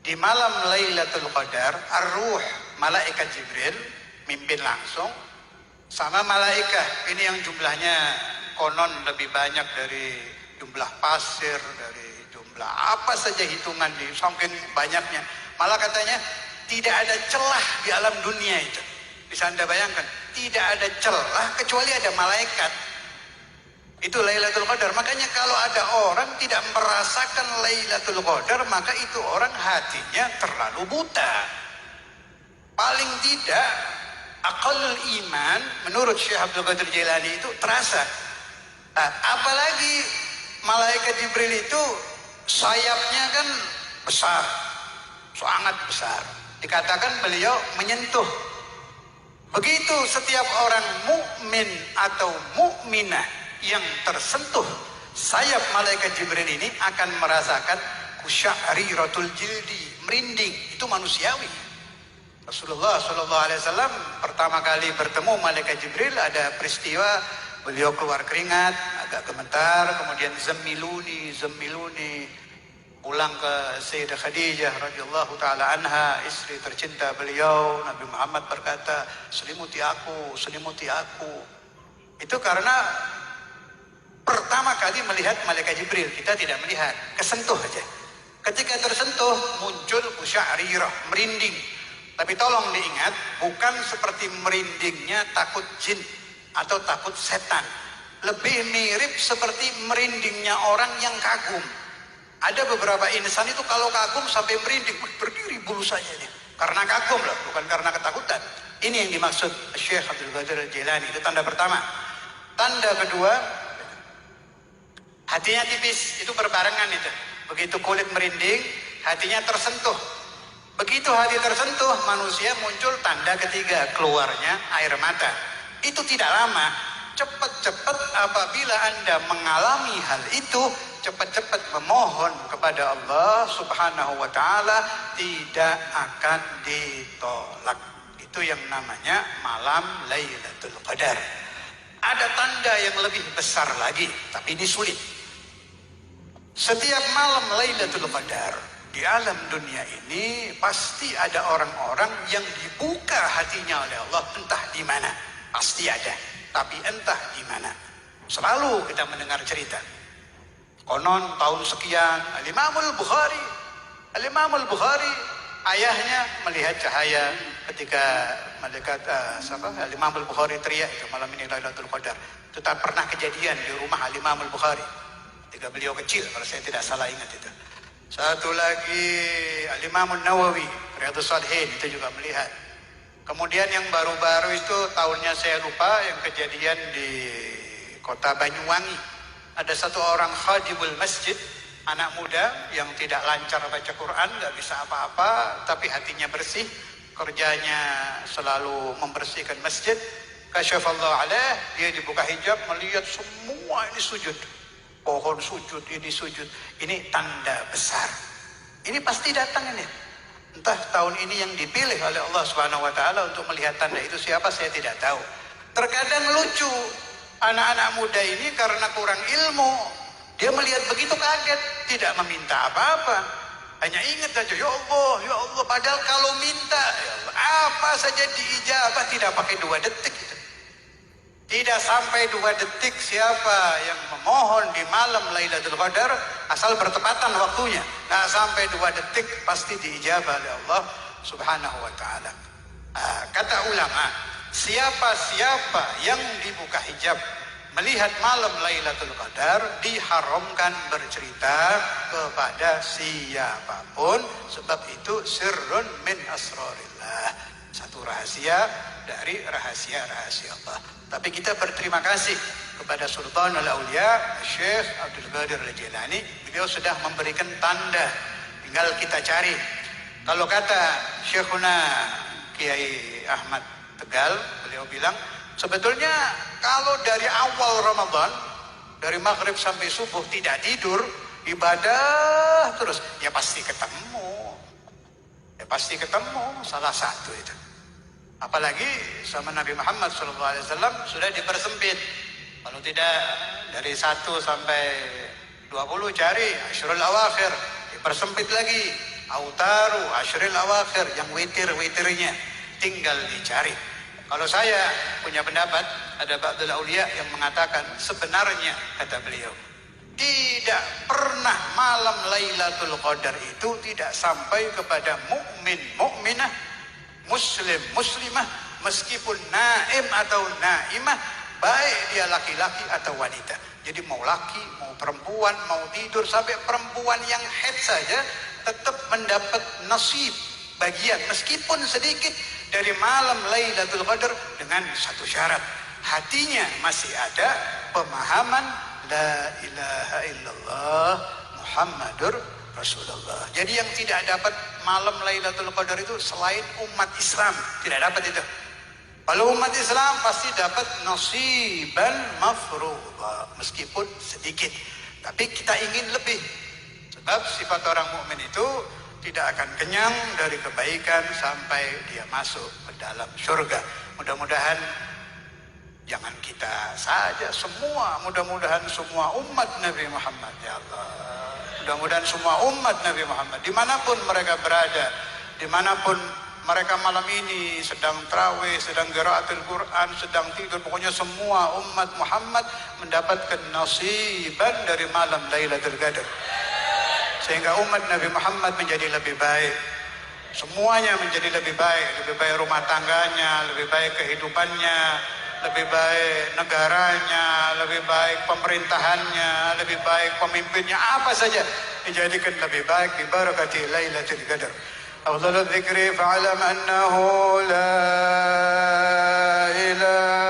Di malam Lailatul Qadar, Ar-Ruh, malaikat Jibril, mimpin langsung, sama malaikat. Ini yang jumlahnya konon lebih banyak dari jumlah pasir, dari jumlah apa saja hitungan di saking banyaknya. Malah katanya tidak ada celah di alam dunia itu. Bisa Anda bayangkan, tidak ada celah kecuali ada malaikat. Itu Lailatul Qadar. Makanya kalau ada orang tidak merasakan Lailatul Qadar, maka itu orang hatinya terlalu buta. Paling tidak, aqallul iman menurut Syekh Abdul Qadir Jailani itu terasa. Nah, apalagi malaikat Jibril itu sayapnya kan besar, sangat besar. Dikatakan beliau menyentuh. Begitu setiap orang mukmin atau mukminah yang tersentuh sayap malaikat Jibril ini akan merasakan kusya'riratul jildi, merinding. Itu manusiawi. Rasulullah SAW pertama kali bertemu malaikat Jibril, ada peristiwa beliau keluar keringat, agak gemetar, kemudian zamiluni, pulang ke Sayyidah Khadijah radhiyallahu taala anha, istri tercinta beliau. Nabi Muhammad berkata, selimuti aku. Itu karena pertama kali melihat malaikat Jibril, kita tidak melihat, kesentuh aja. Ketika tersentuh muncul kusya'rirah, merinding. Tapi tolong diingat, bukan seperti merindingnya takut jin atau takut setan. Lebih mirip seperti merindingnya orang yang kagum. Ada beberapa insan itu kalau kagum sampai merinding, berdiri bulu saya ini. Karena kagum loh, bukan karena ketakutan. Ini yang dimaksud Syekh Abdul Qadir Jailani. Itu tanda pertama. Tanda kedua, hatinya tipis. Itu berbarengan itu. Begitu kulit merinding, hatinya tersentuh. Begitu hati tersentuh, manusia muncul tanda ketiga, keluarnya air mata. Itu tidak lama. Cepat-cepat apabila Anda mengalami hal itu, cepat-cepat memohon kepada Allah Subhanahu wa ta'ala, tidak akan ditolak. Itu yang namanya malam Lailatul Qadar. Ada tanda yang lebih besar lagi, tapi ini sulit. Setiap malam Lailatul Qadar di alam dunia ini pasti ada orang-orang yang dibuka hatinya oleh Allah, entah di mana. Pasti ada, tapi entah di mana. Selalu kita mendengar cerita. Konon tahun sekian, Al-Imamul Bukhari, ayahnya melihat cahaya ketika malaikat Al-Imamul Bukhari teriak itu malam ini Lailatul Qadar. Itu tak pernah kejadian di rumah Al-Imamul Bukhari. Ketika beliau kecil, kalau saya tidak salah ingat itu. Satu lagi Al-Imam Nawawi, Riyadhus Shalihin, itu juga melihat. Kemudian yang baru-baru itu tahunnya saya lupa, yang kejadian di kota Banyuwangi. Ada satu orang khadimul masjid, anak muda yang tidak lancar baca Quran, nggak bisa apa-apa, tapi hatinya bersih, kerjanya selalu membersihkan masjid. Kasyafallahu alaih, dia dibuka hijab, melihat semua ini sujud. Pohon sujud, ini sujud. Ini tanda besar. Ini pasti datang ini. Entah tahun ini yang dipilih oleh Allah Subhanahu wa ta'ala untuk melihat tanda itu siapa, saya tidak tahu. Terkadang lucu, anak-anak muda ini karena kurang ilmu, dia melihat begitu kaget, tidak meminta apa-apa. Hanya ingat saja, ya Allah, padahal kalau minta, ya Allah, apa saja diijabah, tidak pakai 2 detik. Tidak sampai 2 detik siapa yang memohon di malam Lailatul Qadar, asal bertepatan waktunya, tidak sampai 2 detik pasti diijabah oleh Allah Subhanahu wa ta'ala. Kata ulama, siapa-siapa yang dibuka hijab melihat malam Lailatul Qadar diharamkan bercerita kepada siapapun, sebab itu sirrun min asrarillah, satu rahasia dari rahasia-rahasia Allah. Tapi kita berterima kasih kepada Sultanul Aulia Syekh Abdul Qadir Jailani. Beliau sudah memberikan tanda, tinggal kita cari. Kalau kata Syekhuna Kiai Ahmad Tegal, beliau bilang sebetulnya kalau dari awal Ramadan, dari maghrib sampai subuh tidak tidur, ibadah terus, ya pasti ketemu. Salah satu itu. Apalagi sama Nabi Muhammad SAW sudah dipersempit. Kalau tidak dari 1 sampai 20 cari Asyrul Awakhir, dipersempit lagi. Autaru ashril awakhir, yang witir-witirnya tinggal dicari. Kalau saya punya pendapat, ada ba'dul auliya yang mengatakan sebenarnya, kata beliau, tidak pernah malam Lailatul Qadar itu tidak sampai kepada mukmin mukminah, muslim muslimah, meskipun naim atau naimah, baik dia laki-laki atau wanita. Jadi mau laki, mau perempuan, mau tidur, sampai perempuan yang haid saja tetap mendapat nasib, bagian meskipun sedikit dari malam Lailatul Qadar, dengan satu syarat, hatinya masih ada pemahaman la ilaha illallah Muhammadur Rasulullah. Jadi yang tidak dapat malam Lailatul Qadar itu selain umat Islam, tidak dapat itu. Kalau umat Islam pasti dapat nasiban mafruḍa, meskipun sedikit. Tapi kita ingin lebih. Sebab sifat orang mukmin itu tidak akan kenyang dari kebaikan sampai dia masuk ke dalam surga. Mudah-mudahan jangan kita saja, semua, mudah-mudahan semua umat Nabi Muhammad, ya Allah. Mudah-mudahan semua umat Nabi Muhammad, dimanapun mereka berada, dimanapun mereka malam ini sedang tarawih, sedang qiraatul Quran, sedang tidur, pokoknya semua umat Muhammad mendapatkan nasiban dari malam Lailatul Qadar, sehingga umat Nabi Muhammad menjadi lebih baik. Semuanya menjadi lebih baik rumah tangganya, lebih baik kehidupannya, lebih baik negaranya, lebih baik pemerintahannya, lebih baik pemimpinnya, apa saja dijadikan lebih baik bi barakati Lailatul Qadar. Afdhalul dzikri fa'lam annahu la ilaha